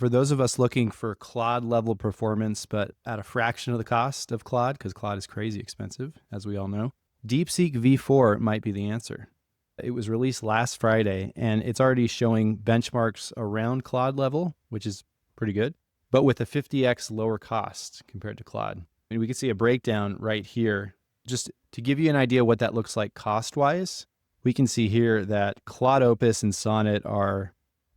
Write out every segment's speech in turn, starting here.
For those of us looking for Claude level performance, but at a fraction of the cost of Claude, because Claude is crazy expensive, as we all know, DeepSeek V4 might be the answer. It was released last Friday, and it's already showing benchmarks around Claude level, which is pretty good, but with a 50x lower cost compared to Claude. We can see a breakdown right here. Just to give you an idea what that looks like cost-wise, we can see here that Claude Opus and Sonnet are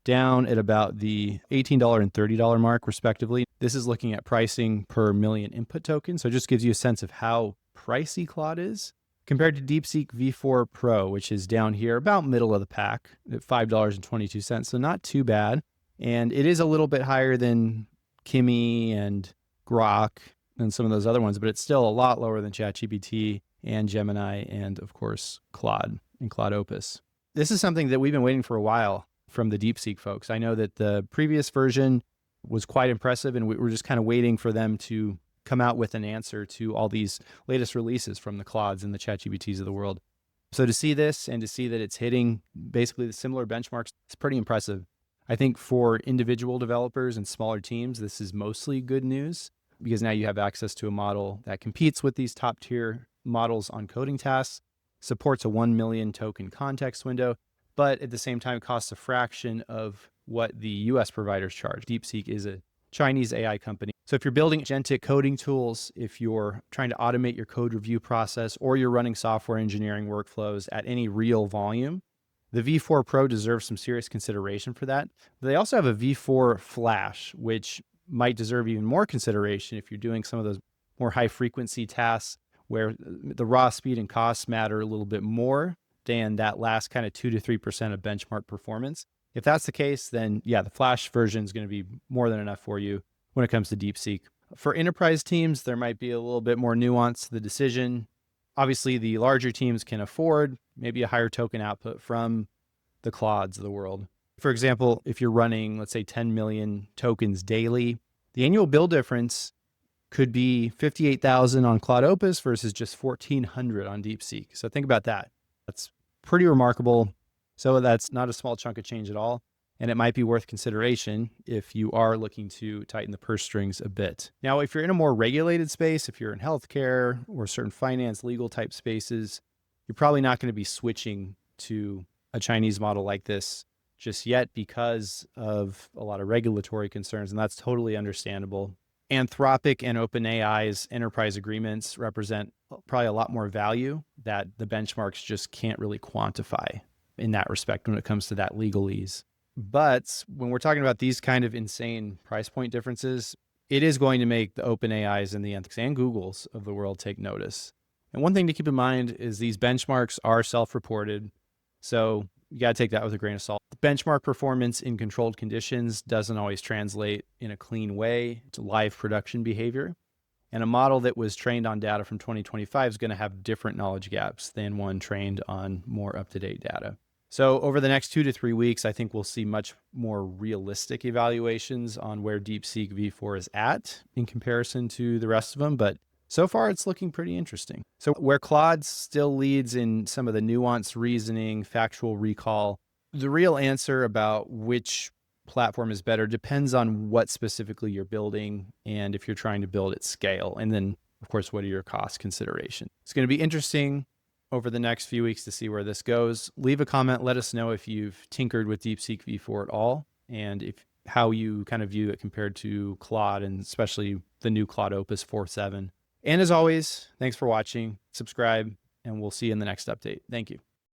down at about the $18 and $30 mark, respectively. This is looking at pricing per million input tokens, so it just gives you a sense of how pricey Claude is compared to DeepSeek V4 Pro, which is down here about middle of the pack at $5.22, so not too bad. And it is a little bit higher than Kimi and Grok and some of those other ones, but it's still a lot lower than ChatGPT and Gemini and, of course, Claude and Claude Opus. This is something that we've been waiting for a while from the DeepSeek folks. I know that the previous version was quite impressive, and we were just kind of waiting for them to come out with an answer to all these latest releases from the Claudes and the ChatGPTs of the world. So to see this and to see that it's hitting basically the similar benchmarks, it's pretty impressive. I think for individual developers and smaller teams, this is mostly good news because now you have access to a model that competes with these top tier models on coding tasks, supports a 1 million token context window, but at the same time costs a fraction of what the US providers charge. DeepSeek is a Chinese AI company. So if you're building agentic coding tools, if you're trying to automate your code review process, or you're running software engineering workflows at any real volume, the V4 Pro deserves some serious consideration for that. They also have a V4 Flash, which might deserve even more consideration if you're doing some of those more high frequency tasks where the raw speed and costs matter a little bit more than that last kind of 2 to 3% of benchmark performance. If that's the case, then yeah, the Flash version is going to be more than enough for you when it comes to DeepSeek. For enterprise teams, there might be a little bit more nuance to the decision. Obviously, the larger teams can afford maybe a higher token output from the Claudes of the world. For example, if you're running, let's say 10 million tokens daily, the annual bill difference could be 58,000 on Claude Opus versus just 1,400 on DeepSeek. So think about that. That's pretty remarkable. So that's not a small chunk of change at all. And it might be worth consideration if you are looking to tighten the purse strings a bit. Now, if you're in a more regulated space, if you're in healthcare or certain finance, legal type spaces, you're probably not going to be switching to a Chinese model like this just yet because of a lot of regulatory concerns, and that's totally understandable. Anthropic and OpenAI's enterprise agreements represent probably a lot more value that the benchmarks just can't really quantify in that respect when it comes to that legalese. But when we're talking about these kind of insane price point differences, it is going to make the OpenAIs and the Anthropics and Googles of the world take notice. And one thing to keep in mind is these benchmarks are self-reported, so you got to take that with a grain of salt. Benchmark performance in controlled conditions doesn't always translate in a clean way to live production behavior. And a model that was trained on data from 2025 is going to have different knowledge gaps than one trained on more up-to-date data. So over the next 2 to 3 weeks, I think we'll see much more realistic evaluations on where DeepSeek V4 is at in comparison to the rest of them. But so far, it's looking pretty interesting. So where Claude still leads in some of the nuanced reasoning, factual recall, the real answer about which platform is better depends on what specifically you're building and if you're trying to build at scale. And then, of course, what are your cost considerations? It's going to be interesting over the next few weeks to see where this goes. Leave a comment. Let us know if you've tinkered with DeepSeek V4 at all and if how you kind of view it compared to Claude and especially the new Claude Opus 4.7. And as always, thanks for watching, subscribe, and we'll see you in the next update. Thank you.